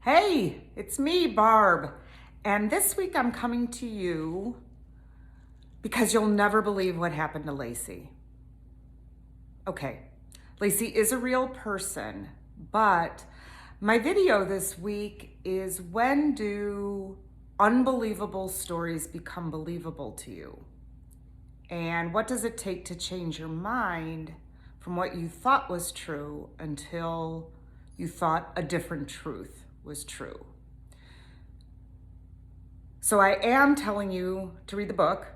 Hey, it's me, Barb. And this week I'm coming to you because you'll never believe what happened to Lacey. Okay, Lacey is a real person, but my video this week is when do unbelievable stories become believable to you? And what does it take to change your mind from what you thought was true until you thought a different truth was true? So I am telling you to read the book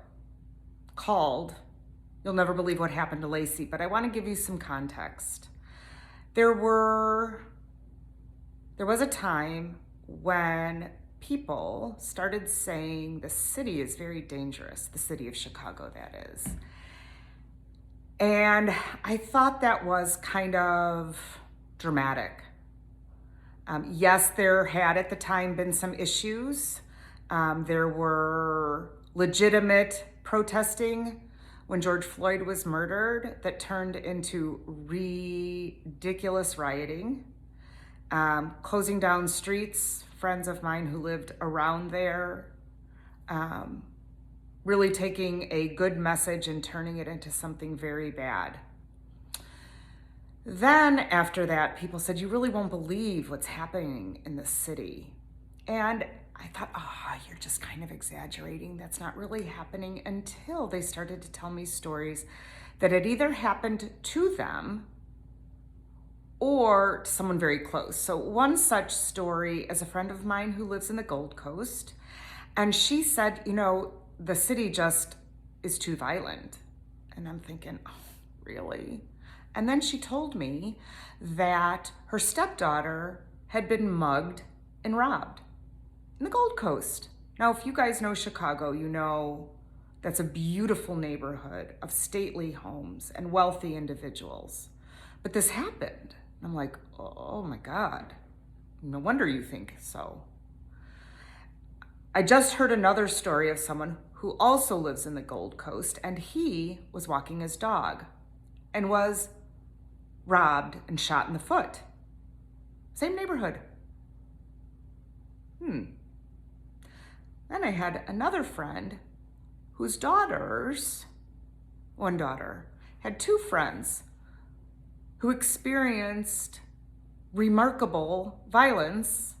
called You'll Never Believe What Happened to Lacey, but I want to give you some context. There was a time when people started saying the city is very dangerous, the city of Chicago, that is. And I thought that was kind of dramatic. Yes, there had at the time been some issues. There were legitimate protesting when George Floyd was murdered that turned into ridiculous rioting, closing down streets, friends of mine who lived around there, really taking a good message and turning it into something very bad. Then after that, people said, you really won't believe what's happening in the city. And I thought, you're just kind of exaggerating. That's not really happening, until they started to tell me stories that had either happened to them or to someone very close. So one such story is a friend of mine who lives in the Gold Coast. And she said, the city just is too violent. And I'm thinking, really? And then she told me that her stepdaughter had been mugged and robbed in the Gold Coast. Now, if you guys know Chicago, you know that's a beautiful neighborhood of stately homes and wealthy individuals. But this happened. I'm like, oh my God, no wonder you think so. I just heard another story of someone who also lives in the Gold Coast, and he was walking his dog and was robbed and shot in the foot. Same neighborhood. Then I had another friend whose one daughter, had two friends who experienced remarkable violence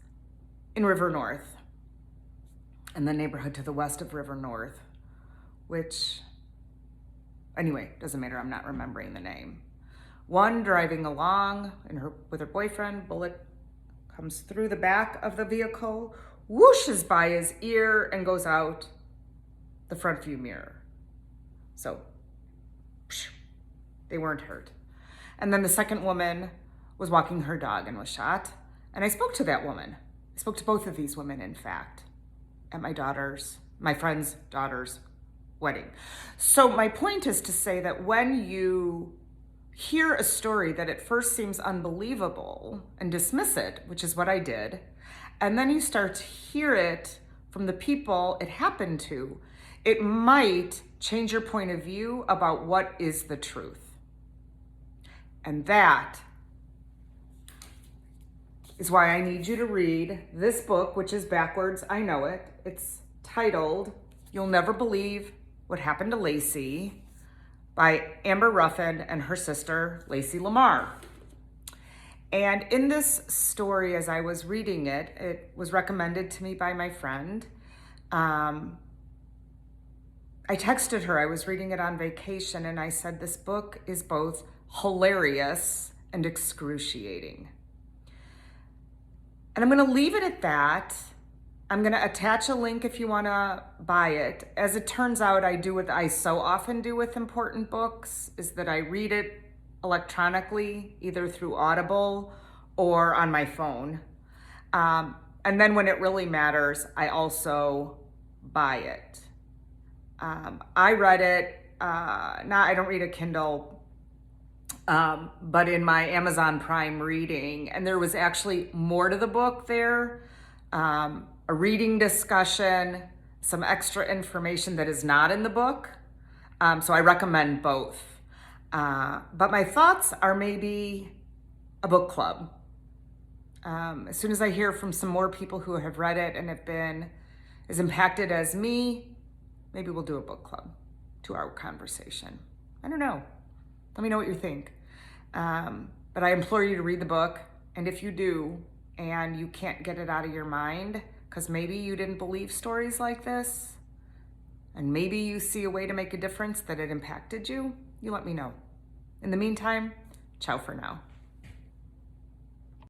in River North, in the neighborhood to the west of River North, which, anyway, doesn't matter, I'm not remembering the name. One driving along with her boyfriend, bullet comes through the back of the vehicle, whooshes by his ear and goes out the front view mirror. So, they weren't hurt. And then the second woman was walking her dog and was shot. And I spoke to that woman. I spoke to both of these women, in fact, at my friend's daughter's wedding. So my point is to say that when you hear a story that at first seems unbelievable and dismiss it, which is what I did, and then you start to hear it from the people it happened to, it might change your point of view about what is the truth. And that is why I need you to read this book, which is backwards, I know it. It's titled You'll Never Believe What Happened to Lacey by Amber Ruffin and her sister, Lacey Lamar. And in this story, as I was reading it, it was recommended to me by my friend. I texted her, I was reading it on vacation, and I said, this book is both hilarious and excruciating. And I'm gonna leave it at that. I'm gonna attach a link if you wanna buy it. As it turns out, I do what I so often do with important books, is that I read it electronically, either through Audible or on my phone. And then when it really matters, I also buy it. I read it, I don't read a Kindle, but in my Amazon Prime reading, and there was actually more to the book there, a reading discussion, some extra information that is not in the book. So I recommend both. But my thoughts are maybe a book club. As soon as I hear from some more people who have read it and have been as impacted as me, maybe we'll do a book club to our conversation. I don't know. Let me know what you think. But I implore you to read the book. And if you do, and you can't get it out of your mind, because maybe you didn't believe stories like this, and maybe you see a way to make a difference that it impacted you, you let me know. In the meantime, ciao for now.